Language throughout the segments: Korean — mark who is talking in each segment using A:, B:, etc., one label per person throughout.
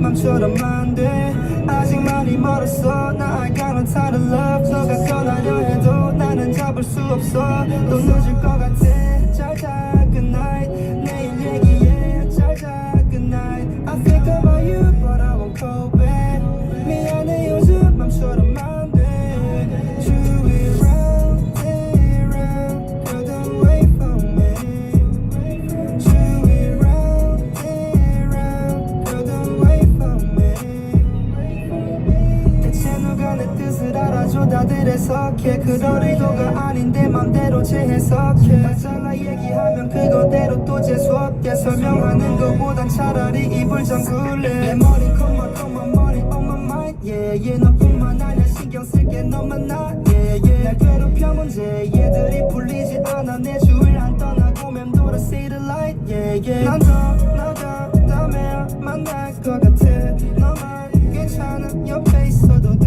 A: 맘처럼만 돼 아직 많이 멀었어 나 I got no time to love 너가 떠나려 해도 나는 잡을 수 없어 또 늦을 것 같아 잘자 good night 내일 얘기해 잘자 good night I think about you but I won't call back 미안해 요즘 맘처럼만 돼 주위 round and round girl don't wait for me 주위 round and round girl don't wait for me 대체 누가 내 뜻을 알아줘 다들 해석해 그럴 의도가 아닌데 맘대로 재해석해 딱 잘라 얘기하면 그거대로 또 재수없게 설명하는 것보단 차라리 입을 잠글래 내 머리 컴마 머리 on my mind yeah yeah 너뿐만 아니야 신경 쓸게 너만 나 yeah yeah 날 괴롭혀 문제 얘들이 풀리지 않아 내 주위를 안 떠나고 맴돌아 see the light yeah yeah 난 더 나가 다음에야 만날 것 같아 너만 괜찮아 옆에 있어도 돼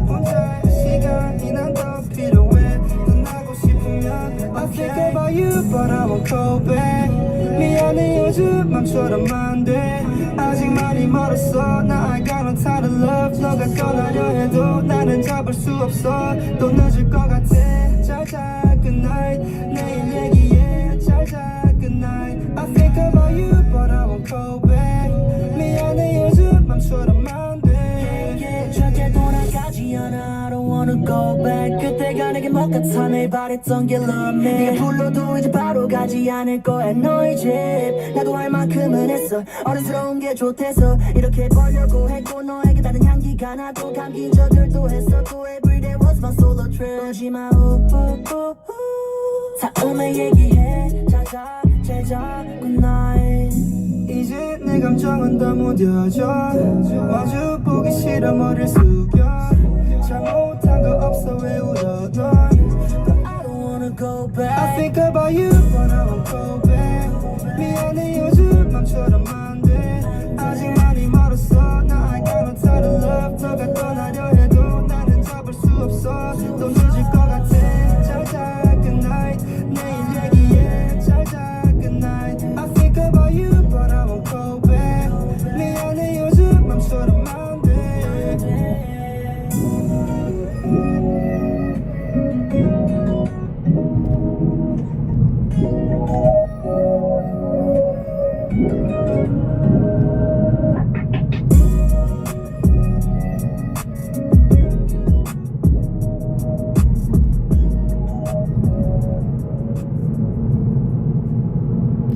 A: 혼자의 시간이 난 더 필요해 떠나고 싶으면 I think about you but I won't call back 미안해 요즘 맘처럼만 돼 아직 많이 멀었어 나 I got no time to love 너가 떠나려 해도 나는 잡을 수 없어 또 늦을 것 같아 잘자 good night 내일 얘기해 잘자 good night I think about you but I won't call back 미안해 요즘 맘처럼만 돼
B: 절대 돌아가지 않아 I don't wanna go back 그때가 내게 뭐 같아 매일 바랬던 게 love me 네가 불러도 이제 바로 가지 않을 거야 너의 집 나도 할 만큼은 했어 어른스러운 게 좋대서 이렇게 벌려고 했고 너에게 다른 향기가 나도 감긴 저들도 했었고 everyday was my solo trip 오지마 우우우우 다음에 얘기해 자자 제자 good night
A: 이제 내 감정은 다 무뎌져 마주보기 싫어 머리를 숙여 잘못한 거 없어 왜 울어 넌
B: I don't wanna go back
A: I think about you but I won't go back 미안해 요즘 맘처럼만 돼 아직 많이 멀었어